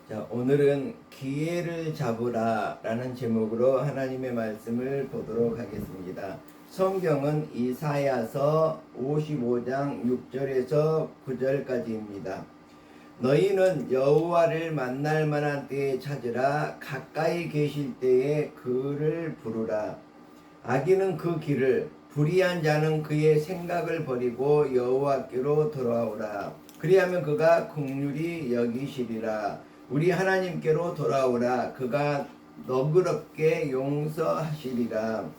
자, 오늘은 기회를 잡으라 라는 제목으로 하나님의 말씀을 보도록 하겠습니다. 성경은 이사야서 55장 6절에서 9절까지입니다. 너희는 여호와를 만날 만한 때에 찾으라. 가까이 계실 때에 그를 부르라. 악인은 그 길을, 불의한 자는 그의 생각을 버리고 여호와께로 돌아오라. 그리하면 그가 긍휼히 여기시리라. 우리 하나님께로 돌아오라. 그가 너그럽게 용서하시리라.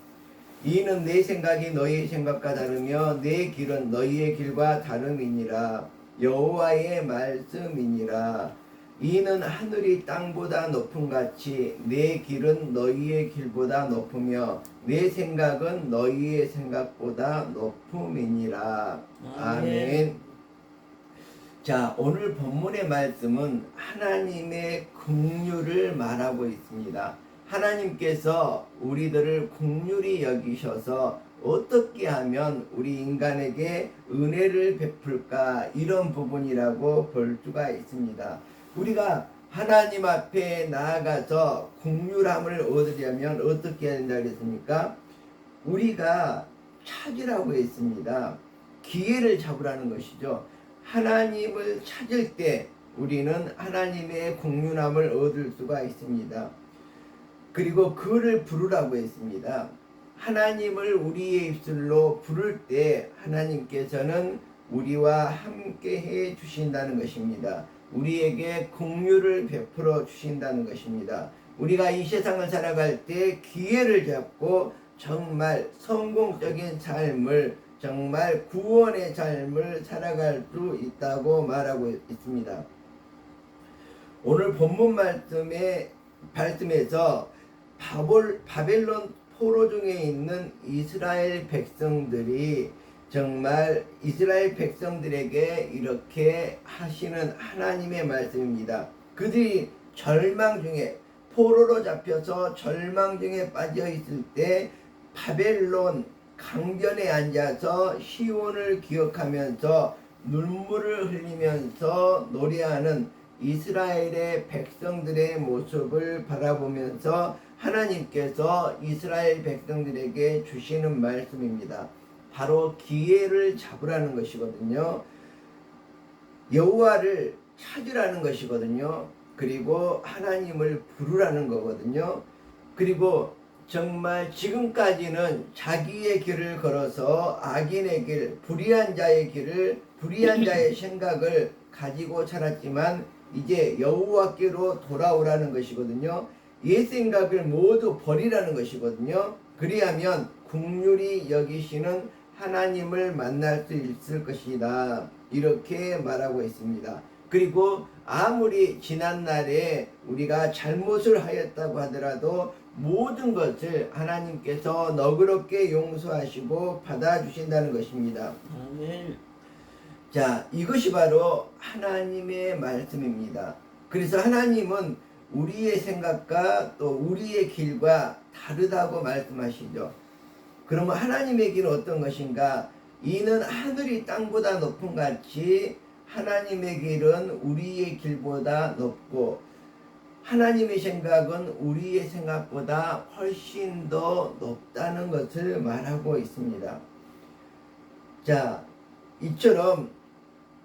이는 내 생각이 너희의 생각과 다르며 내 길은 너희의 길과 다름이니라. 여호와의 말씀이니라. 이는 하늘이 땅보다 높음같이 내 길은 너희의 길보다 높으며 내 생각은 너희의 생각보다 높음이니라. 아멘. 자, 오늘 본문의 말씀은 하나님의 긍휼을 말하고 있습니다. 하나님께서 우리들을 긍휼히 여기셔서 어떻게 하면 우리 인간에게 은혜를 베풀까, 이런 부분이라고 볼 수가 있습니다. 우리가 하나님 앞에 나아가서 긍휼함을 얻으려면 어떻게 해야 된다고 했습니까? 우리가 찾으라고 했습니다. 기회를 잡으라는 것이죠. 하나님을 찾을 때 우리는 하나님의 긍휼함을 얻을 수가 있습니다. 그리고 그를 부르라고 했습니다. 하나님을 우리의 입술로 부를 때 하나님께서는 우리와 함께 해 주신다는 것입니다. 우리에게 긍휼을 베풀어 주신다는 것입니다. 우리가 이 세상을 살아갈 때 기회를 잡고 정말 성공적인 삶을, 정말 구원의 삶을 살아갈 수 있다고 말하고 있습니다. 오늘 본문 말씀에서 바벨론 포로 중에 있는 이스라엘 백성들이 정말 이스라엘 백성들에게 이렇게 하시는 하나님의 말씀입니다. 그들이 절망 중에, 포로로 잡혀서 절망 중에 빠져 있을 때 바벨론 강변에 앉아서 시온을 기억하면서 눈물을 흘리면서 노래하는 이스라엘의 백성들의 모습을 바라보면서 하나님께서 이스라엘 백성들에게 주시는 말씀입니다. 바로 기회를 잡으라는 것이거든요. 여호와를 찾으라는 것이거든요. 그리고 하나님을 부르라는 거거든요. 그리고 정말 지금까지는 자기의 길을 걸어서 악인의 길, 불의한 자의 길을, 불의한 자의 생각을 가지고 살았지만 이제 여호와께로 돌아오라는 것이거든요. 옛 생각을 모두 버리라는 것이거든요. 그리하면 긍휼히 여기시는 하나님을 만날 수 있을 것이다, 이렇게 말하고 있습니다. 그리고 아무리 지난날에 우리가 잘못을 하였다고 하더라도 모든 것을 하나님께서 너그럽게 용서하시고 받아주신다는 것입니다. 아멘. 자, 이것이 바로 하나님의 말씀입니다. 그래서 하나님은 우리의 생각과 또 우리의 길과 다르다고 말씀하시죠. 그러면 하나님의 길은 어떤 것인가? 이는 하늘이 땅보다 높음 같이 하나님의 길은 우리의 길보다 높고 하나님의 생각은 우리의 생각보다 훨씬 더 높다는 것을 말하고 있습니다. 자, 이처럼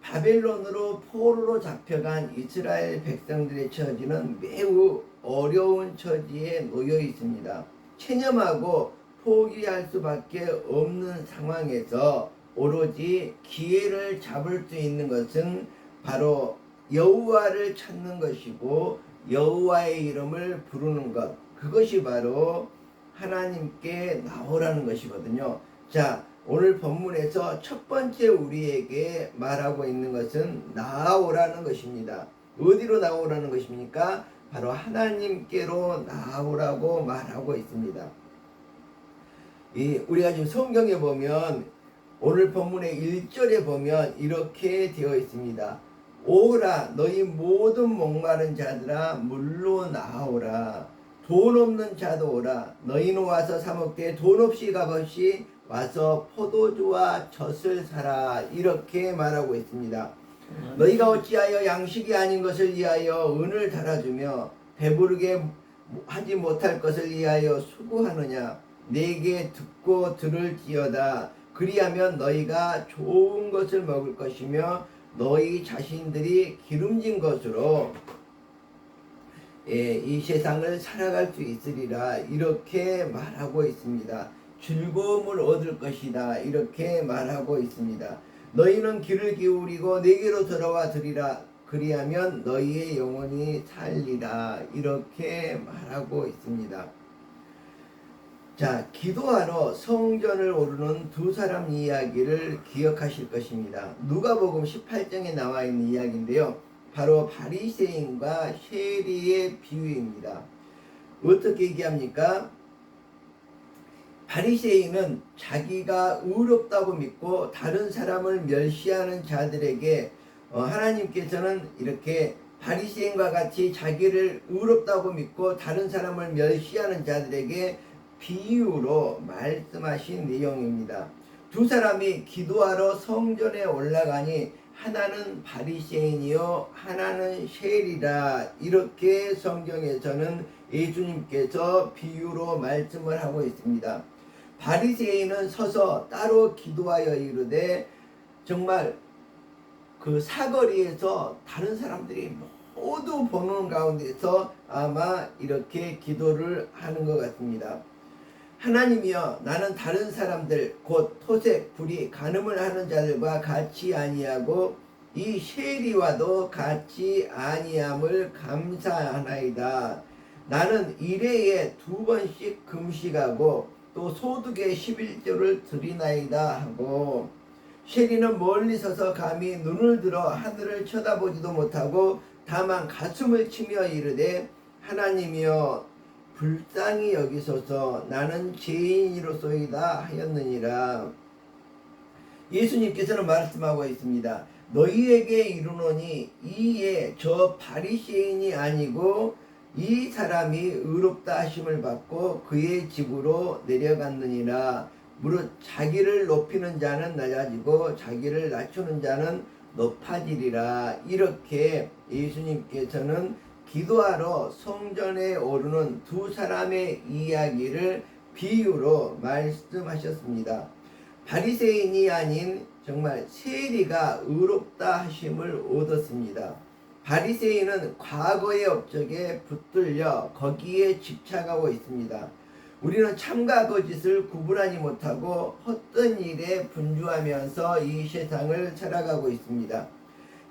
바벨론으로 포로로 잡혀간 이스라엘 백성들의 처지는 매우 어려운 처지에 놓여 있습니다. 체념하고 포기할 수밖에 없는 상황에서 오로지 기회를 잡을 수 있는 것은 바로 여호와를 찾는 것이고 여호와의 이름을 부르는 것, 그것이 바로 하나님께 나오라는 것이거든요. 자, 오늘 본문에서 첫 번째 우리에게 말하고 있는 것은 나오라는 것입니다. 어디로 나오라는 것입니까? 바로 하나님께로 나오라고 말하고 있습니다. 우리가 지금 성경에 보면 오늘 본문의 1절에 보면 이렇게 되어 있습니다. 오라 너희 모든 목마른 자들아 물로 나오라. 돈 없는 자도 오라. 너희는 와서 사 먹되 돈 없이 값없이 와서 포도주와 젖을 사라. 이렇게 말하고 있습니다. 너희가 어찌하여 양식이 아닌 것을 위하여 은을 달아주며 배부르게 하지 못할 것을 위하여 수고하느냐. 내게 듣고 들을지어다. 그리하면 너희가 좋은 것을 먹을 것이며 너희 자신들이 기름진 것으로 이 세상을 살아갈 수 있으리라. 이렇게 말하고 있습니다. 즐거움을 얻을 것이다. 이렇게 말하고 있습니다. 너희는 귀를 기울이고 내게로 들어와 들으라. 그리하면 너희의 영혼이 살리라. 이렇게 말하고 있습니다. 자, 기도하러 성전을 오르는 두 사람 이야기를 기억하실 것입니다. 누가복음 18장에 나와 있는 이야기인데요. 바로 바리새인과 세리의 비유입니다. 어떻게 얘기합니까? 바리새인은 자기가 의롭다고 믿고 다른 사람을 멸시하는 자들에게 하나님께서는 이렇게 바리새인과 같이 자기를 의롭다고 믿고 다른 사람을 멸시하는 자들에게 비유로 말씀하신 내용입니다. 두 사람이 기도하러 성전에 올라가니 하나는 바리새인이요 하나는 세리라. 이렇게 성경에서는 예수님께서 비유로 말씀을 하고 있습니다. 바리새인은 서서 따로 기도하여 이르되 정말 그 사거리에서 다른 사람들이 모두 보는 가운데서 아마 이렇게 기도를 하는 것 같습니다. 하나님이여, 나는 다른 사람들 곧 토색, 불의, 간음을 하는 자들과 같이 아니하고 이 세리와도 같이 아니함을 감사하나이다. 나는 일회에 2번씩 금식하고 또 소득의 11조를 드리나이다 하고, 세리는 멀리 서서 감히 눈을 들어 하늘을 쳐다보지도 못하고 다만 가슴을 치며 이르되 하나님이여 불쌍히 여기소서. 나는 죄인이로소이다 하였느니라. 예수님께서는 말씀하고 있습니다. 너희에게 이르노니 이에 저 바리새인이 아니고 이 사람이 의롭다 하심을 받고 그의 집으로 내려갔느니라. 무릇 자기를 높이는 자는 낮아지고 자기를 낮추는 자는 높아지리라. 이렇게 예수님께서는 기도하러 성전에 오르는 두 사람의 이야기를 비유로 말씀하셨습니다. 바리새인이 아닌 정말 세리가 의롭다 하심을 얻었습니다. 바리새인은 과거의 업적에 붙들려 거기에 집착하고 있습니다. 우리는 참과 거짓을 구분하지 못하고 헛된 일에 분주하면서 이 세상을 살아가고 있습니다.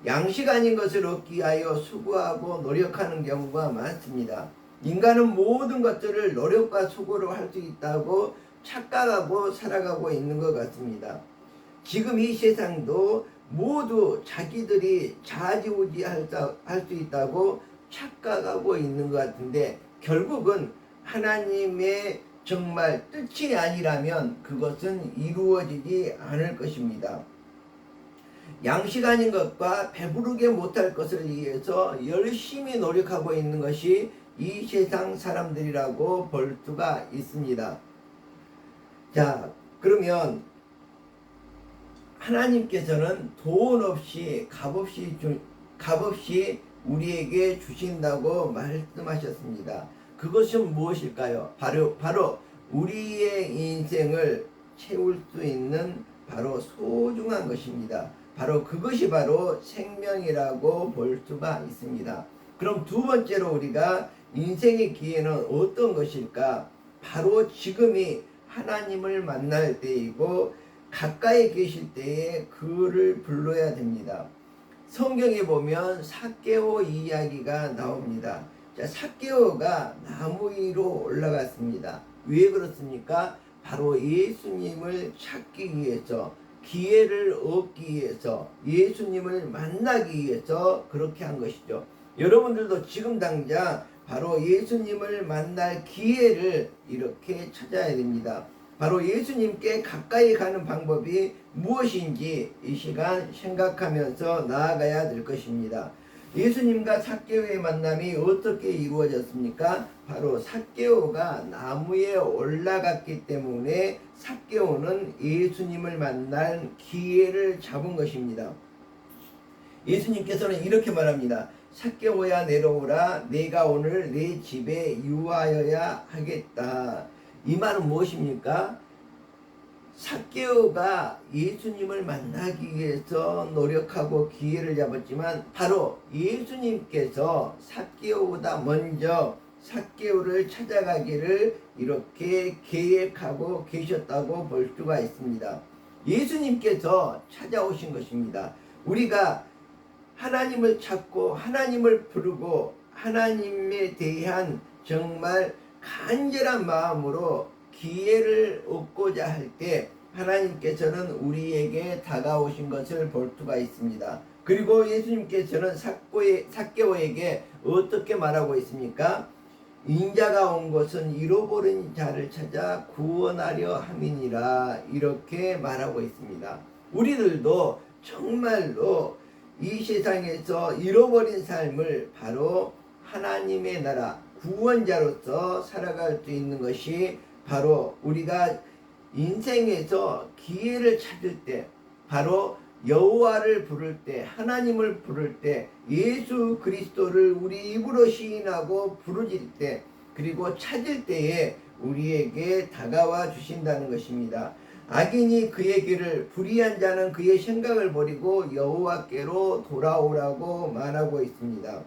양식 아닌 것을 얻기 위하여 수고하고 노력하는 경우가 많습니다. 인간은 모든 것들을 노력과 수고로 할 수 있다고 착각하고 살아가고 있는 것 같습니다. 지금 이 세상도 모두 자기들이 좌지우지 할 수 있다고 착각하고 있는 것 같은데, 결국은 하나님의 정말 뜻이 아니라면 그것은 이루어지지 않을 것입니다. 양식 아닌 것과 배부르게 못할 것을 위해서 열심히 노력하고 있는 것이 이 세상 사람들이라고 볼 수가 있습니다. 자, 그러면 하나님께서는 돈 없이 값없이 우리에게 주신다고 말씀하셨습니다. 그것은 무엇일까요? 바로 우리의 인생을 채울 수 있는 바로 소중한 것입니다. 바로 그것이 바로 생명이라고 볼 수가 있습니다. 그럼 두 번째로 우리가 인생의 기회는 어떤 것일까? 바로 지금이 하나님을 만날 때이고 가까이 계실 때에 그를 불러야 됩니다. 성경에 보면 삭개오 이야기가 나옵니다. 자, 삭개오가 나무 위로 올라갔습니다. 왜 그렇습니까? 바로 예수님을 찾기 위해서, 기회를 얻기 위해서, 예수님을 만나기 위해서 그렇게 한 것이죠. 여러분들도 지금 당장 바로 예수님을 만날 기회를 이렇게 찾아야 됩니다. 바로 예수님께 가까이 가는 방법이 무엇인지 이 시간 생각하면서 나아가야 될 것입니다. 예수님과 삭개오의 만남이 어떻게 이루어졌습니까? 바로 삭개오가 나무에 올라갔기 때문에 삭개오는 예수님을 만날 기회를 잡은 것입니다. 예수님께서는 이렇게 말합니다. 삭개오야 내려오라. 내가 오늘 내 집에 유하여야 하겠다. 이 말은 무엇입니까? 삭개오가 예수님을 만나기 위해서 노력하고 기회를 잡았지만 바로 예수님께서 삭개오보다 먼저 삭개오를 찾아가기를 이렇게 계획하고 계셨다고 볼 수가 있습니다. 예수님께서 찾아오신 것입니다. 우리가 하나님을 찾고 하나님을 부르고 하나님에 대한 정말 간절한 마음으로 기회를 얻고자 할 때 하나님께서는 우리에게 다가오신 것을 볼 수가 있습니다. 그리고 예수님께서는 삭개오에게 어떻게 말하고 있습니까? 인자가 온 것은 잃어버린 자를 찾아 구원하려 함이니라 이렇게 말하고 있습니다. 우리들도 정말로 이 세상에서 잃어버린 삶을 바로 하나님의 나라 구원자로서 살아갈 수 있는 것이 바로 우리가 인생에서 기회를 찾을 때 바로 여호와를 부를 때 하나님을 부를 때 예수 그리스도를 우리 입으로 시인하고 부르질 때 그리고 찾을 때에 우리에게 다가와 주신다는 것입니다. 악인이 그의 길을 불의한 자는 그의 생각을 버리고 여호와께로 돌아오라고 말하고 있습니다.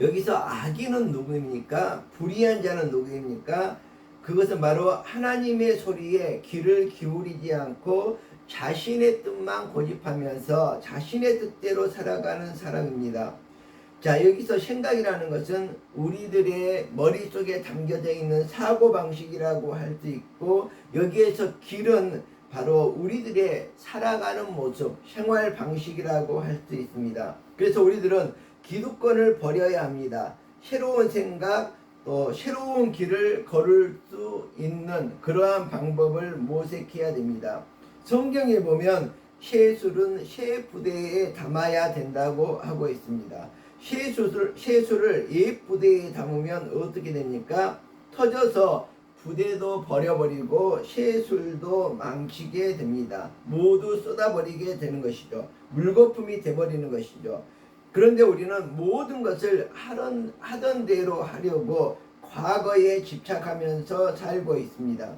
여기서 악인은 누구입니까? 불의한 자는 누구입니까? 그것은 바로 하나님의 소리에 귀를 기울이지 않고 자신의 뜻만 고집하면서 자신의 뜻대로 살아가는 사람입니다. 자, 여기서 생각이라는 것은 우리들의 머릿속에 담겨져 있는 사고방식이라고 할 수 있고 여기에서 길은 바로 우리들의 살아가는 모습, 생활 방식이라고 할 수 있습니다. 그래서 우리들은 기득권을 버려야 합니다. 새로운 생각, 또 새로운 길을 걸을 수 있는 그러한 방법을 모색해야 됩니다. 성경에 보면 쇠술은 쇠 부대에 담아야 된다고 하고 있습니다. 쇠술을 옛 부대에 담으면 어떻게 됩니까? 터져서 부대도 버려버리고 쇠술도 망치게 됩니다. 모두 쏟아버리게 되는 것이죠. 물거품이 돼버리는 것이죠. 그런데 우리는 모든 것을 하던 대로 하려고 과거에 집착하면서 살고 있습니다.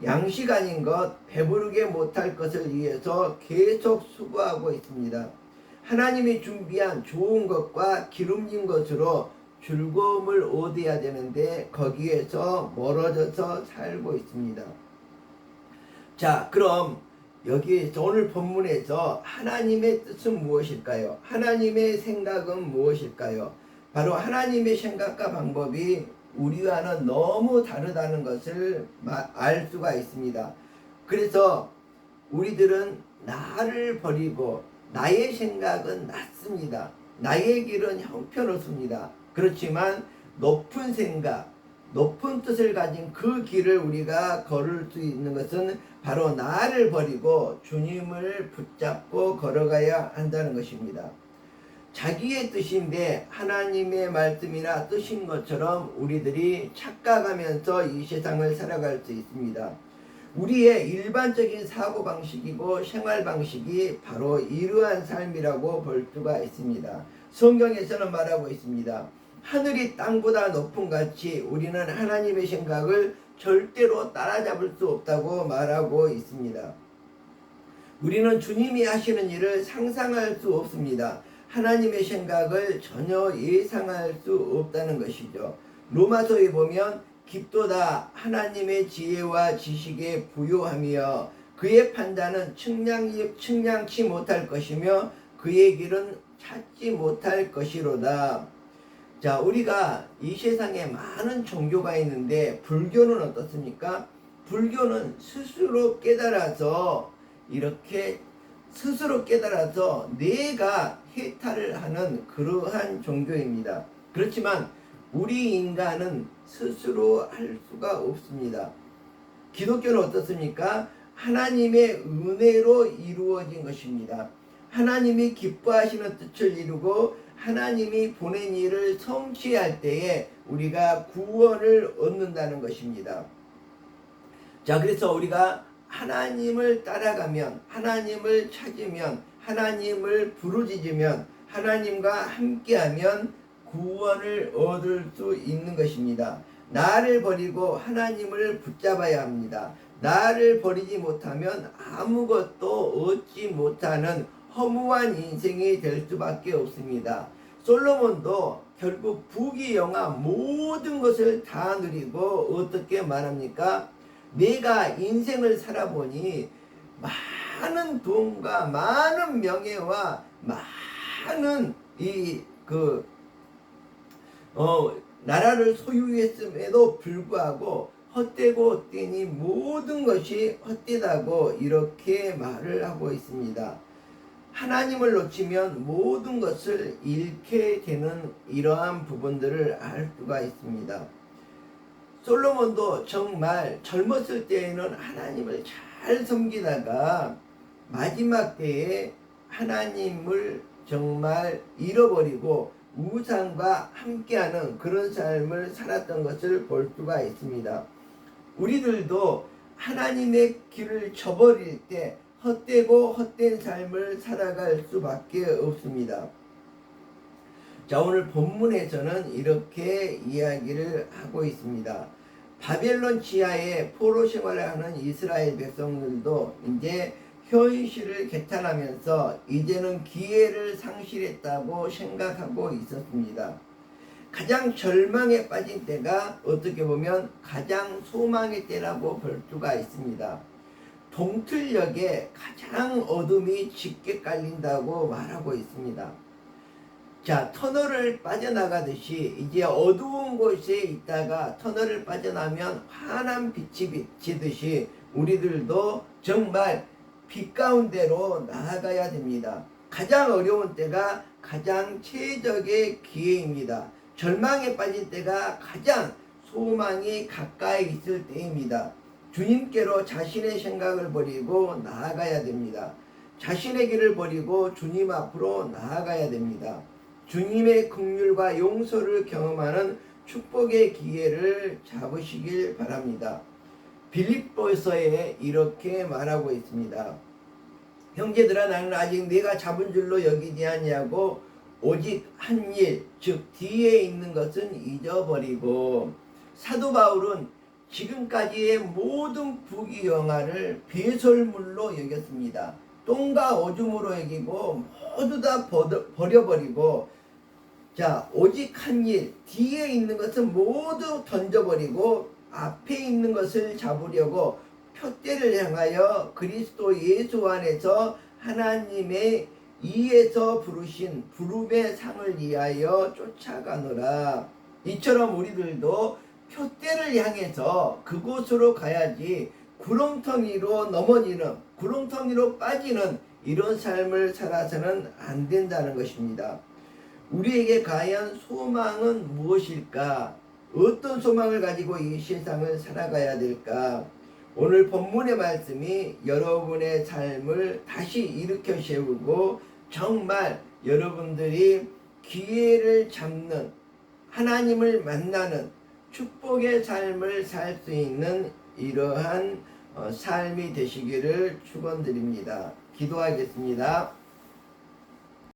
양식 아닌 것, 배부르게 못할 것을 위해서 계속 수고하고 있습니다. 하나님이 준비한 좋은 것과 기름진 것으로 즐거움을 얻어야 되는데 거기에서 멀어져서 살고 있습니다. 자, 그럼 여기에서 오늘 본문에서 하나님의 뜻은 무엇일까요? 하나님의 생각은 무엇일까요? 바로 하나님의 생각과 방법이 우리와는 너무 다르다는 것을 알 수가 있습니다. 그래서 우리들은 나를 버리고 나의 생각은 낮습니다. 나의 길은 형편없습니다. 그렇지만 높은 생각, 높은 뜻을 가진 그 길을 우리가 걸을 수 있는 것은 바로 나를 버리고 주님을 붙잡고 걸어가야 한다는 것입니다. 자기의 뜻인데 하나님의 말씀이나 뜻인 것처럼 우리들이 착각하면서 이 세상을 살아갈 수 있습니다. 우리의 일반적인 사고방식이고 생활방식이 바로 이러한 삶이라고 볼 수가 있습니다. 성경에서는 말하고 있습니다. 하늘이 땅보다 높은 같이 우리는 하나님의 생각을 절대로 따라잡을 수 없다고 말하고 있습니다. 우리는 주님이 하시는 일을 상상할 수 없습니다. 하나님의 생각을 전혀 예상할 수 없다는 것이죠. 로마서에 보면 깊도다 하나님의 지혜와 지식에 부요하며 그의 판단은 측량치 못할 것이며 그의 길은 찾지 못할 것이로다. 자, 우리가 이 세상에 많은 종교가 있는데 불교는 어떻습니까? 불교는 스스로 깨달아서 내가 해탈을 하는 그러한 종교입니다. 그렇지만 우리 인간은 스스로 할 수가 없습니다. 기독교는 어떻습니까? 하나님의 은혜로 이루어진 것입니다. 하나님이 기뻐하시는 뜻을 이루고 하나님이 보낸 일을 성취할 때에 우리가 구원을 얻는다는 것입니다. 자, 그래서 우리가 하나님을 따라가면, 하나님을 찾으면 하나님을 부르짖으면 하나님과 함께하면 구원을 얻을 수 있는 것입니다. 나를 버리고 하나님을 붙잡아야 합니다. 나를 버리지 못하면 아무것도 얻지 못하는 허무한 인생이 될 수밖에 없습니다. 솔로몬도 결국 부귀영화 모든 것을 다 누리고 어떻게 말합니까? 내가 인생을 살아보니 많은 돈과 많은 명예와 많은 나라를 소유했음에도 불구하고 헛되고 헛되니 모든 것이 헛되다고 이렇게 말을 하고 있습니다. 하나님을 놓치면 모든 것을 잃게 되는 이러한 부분들을 알 수가 있습니다. 솔로몬도 정말 젊었을 때에는 하나님을 잘 섬기다가 마지막 때에 하나님을 정말 잃어버리고 우상과 함께하는 그런 삶을 살았던 것을 볼 수가 있습니다. 우리들도 하나님의 길을 저버릴 때 헛되고 헛된 삶을 살아갈 수밖에 없습니다. 자, 오늘 본문에서는 이렇게 이야기를 하고 있습니다. 바벨론 지하에 포로 생활을 하는 이스라엘 백성들도 이제 현실을 개탄하면서 이제는 기회를 상실했다고 생각하고 있었습니다. 가장 절망에 빠진 때가 어떻게 보면 가장 소망의 때라고 볼 수가 있습니다. 동틀역에 가장 어둠이 짙게 깔린다고 말하고 있습니다. 자, 터널을 빠져나가듯이 이제 어두운 곳에 있다가 터널을 빠져나면 환한 빛이 비치듯이 우리들도 정말 빛 가운데로 나아가야 됩니다. 가장 어려운 때가 가장 최적의 기회입니다. 절망에 빠진 때가 가장 소망이 가까이 있을 때입니다. 주님께로 자신의 생각을 버리고 나아가야 됩니다. 자신의 길을 버리고 주님 앞으로 나아가야 됩니다. 주님의 긍휼과 용서를 경험하는 축복의 기회를 잡으시길 바랍니다. 빌립보서에 이렇게 말하고 있습니다. 형제들아, 나는 아직 내가 잡은 줄로 여기지 아니하고 오직 한 일, 즉 뒤에 있는 것은 잊어버리고. 사도 바울은 지금까지의 모든 부귀영화를 배설물로 여겼습니다. 똥과 오줌으로 여기고 모두 다 버려버리고, 자, 오직 한 일, 뒤에 있는 것은 모두 던져버리고 앞에 있는 것을 잡으려고 표대를 향하여 그리스도 예수 안에서 하나님의 이에서 부르신 부름의 상을 위하여 쫓아가노라. 이처럼 우리들도 표대를 향해서 그곳으로 가야지 구렁텅이로 넘어지는, 구렁텅이로 빠지는 이런 삶을 살아서는 안 된다는 것입니다. 우리에게 과연 소망은 무엇일까? 어떤 소망을 가지고 이 세상을 살아가야 될까? 오늘 본문의 말씀이 여러분의 삶을 다시 일으켜 세우고 정말 여러분들이 기회를 잡는, 하나님을 만나는 축복의 삶을 살 수 있는 이러한 삶이 되시기를 축원드립니다. 기도하겠습니다.